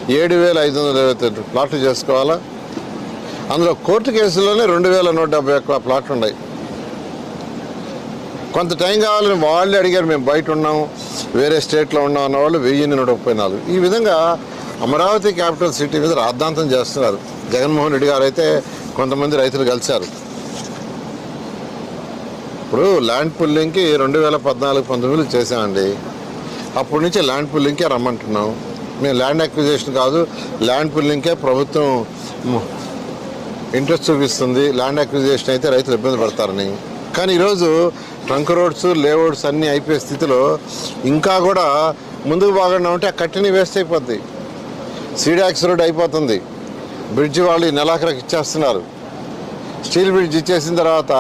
7,522 ప్లాట్లు చేసుకోవాలా. అందులో కోర్టు కేసుల్లోనే 2,171 ప్లాట్లు ఉన్నాయి. కొంత టైం కావాలని వాళ్ళే అడిగారు. మేము బయట ఉన్నాం, వేరే స్టేట్లో ఉన్నాం అన్న వాళ్ళు 1,134. ఈ విధంగా అమరావతి క్యాపిటల్ సిటీ మీద రాద్ధాంతం చేస్తున్నారు. జగన్మోహన్ రెడ్డి గారు అయితే కొంతమంది రైతులు కలిశారు. ఇప్పుడు ల్యాండ్ పుల్లింగ్కి 2014-19 చేసామండి. అప్పటి నుంచి ల్యాండ్ పుల్లింగ్కే రమ్మంటున్నాం. మేము ల్యాండ్ అక్విజిషన్ కాదు, ల్యాండ్ పుల్లింగ్కే ప్రభుత్వం ఇంట్రెస్ట్ చూపిస్తుంది. ల్యాండ్ అక్విజిషన్ అయితే రైతులు ఇబ్బంది పడతారని. కానీ ఈరోజు ట్రంక్ రోడ్స్, లేఅవుట్స్ అన్నీ అయిపోయే స్థితిలో ఇంకా కూడా ముందుకు బాగున్నా ఉంటే ఆ కట్టిని వేస్ట్ అయిపోద్ది. సీడాక్స్ రోడ్ అయిపోతుంది. బ్రిడ్జ్ వాళ్ళు ఈ నెలాఖరికి ఇచ్చేస్తున్నారు. స్టీల్ బ్రిడ్జ్ ఇచ్చేసిన తర్వాత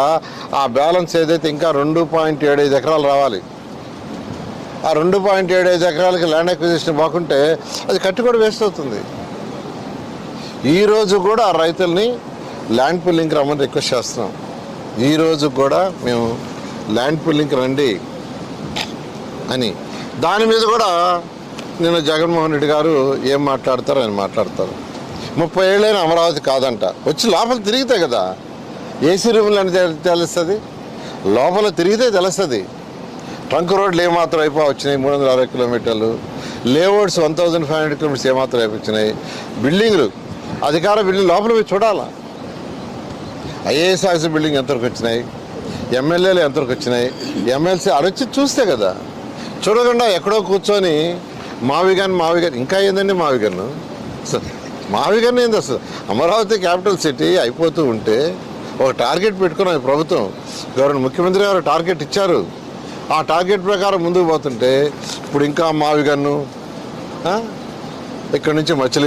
ఆ బ్యాలెన్స్ ఏదైతే ఇంకా 2.75 ఎకరాలు రావాలి. ఆ 2.75 ఎకరాలకి ల్యాండ్ అక్విజిషన్ బాగుంటే అది కట్టి కూడా వేస్ట్ అవుతుంది. ఈరోజు కూడా ఆ రైతుల్ని ల్యాండ్ పుల్లింగ్కి రమ్మని రిక్వెస్ట్ చేస్తున్నాం. ఈరోజు కూడా మేము ల్యాండ్ పుల్లింగ్కి రండి అని. దాని మీద కూడా నిన్న జగన్మోహన్ రెడ్డి గారు ఏం మాట్లాడతారో ఆయన మాట్లాడతారు. 30 ఏళ్ళైన అమరావతి కాదంట. వచ్చి లోపల తిరిగితే కదా ఏసీ రూములు అని తెలుస్తుంది. లోపల తిరిగితే తెలుస్తుంది. ట్రంక్ రోడ్లు ఏమాత్రం వచ్చినాయి 360 కిలోమీటర్లు. లేఅవుట్స్ 1,500 కిలోమీటర్స్ ఏమాత్రం అయిపోయినాయి. బిల్డింగ్లు, అధికార బిల్డింగ్ లోపల పోయి చూడాలా. ఐఏఎస్ ఆఫీసర్ బిల్డింగ్ ఎంతవరకు వచ్చినాయి, ఎమ్మెల్యేలు ఎంతవరకు వచ్చినాయి, ఎమ్మెల్సీ అరొచ్చి చూస్తే కదా. చూడకుండా ఎక్కడో కూర్చొని మావిగన్ ఇంకా ఏందండి మావిగన్ను? మావిగన్ ఏంది అసలు? అమరావతి క్యాపిటల్ సిటీ అయిపోతూ ఉంటే ఒక టార్గెట్ పెట్టుకున్నాం ఈ ప్రభుత్వం. ముఖ్యమంత్రి గారు టార్గెట్ ఇచ్చారు. ఆ టార్గెట్ ప్రకారం ముందుకు పోతుంటే ఇప్పుడు ఇంకా మావిగన్ను, ఇక్కడ నుంచి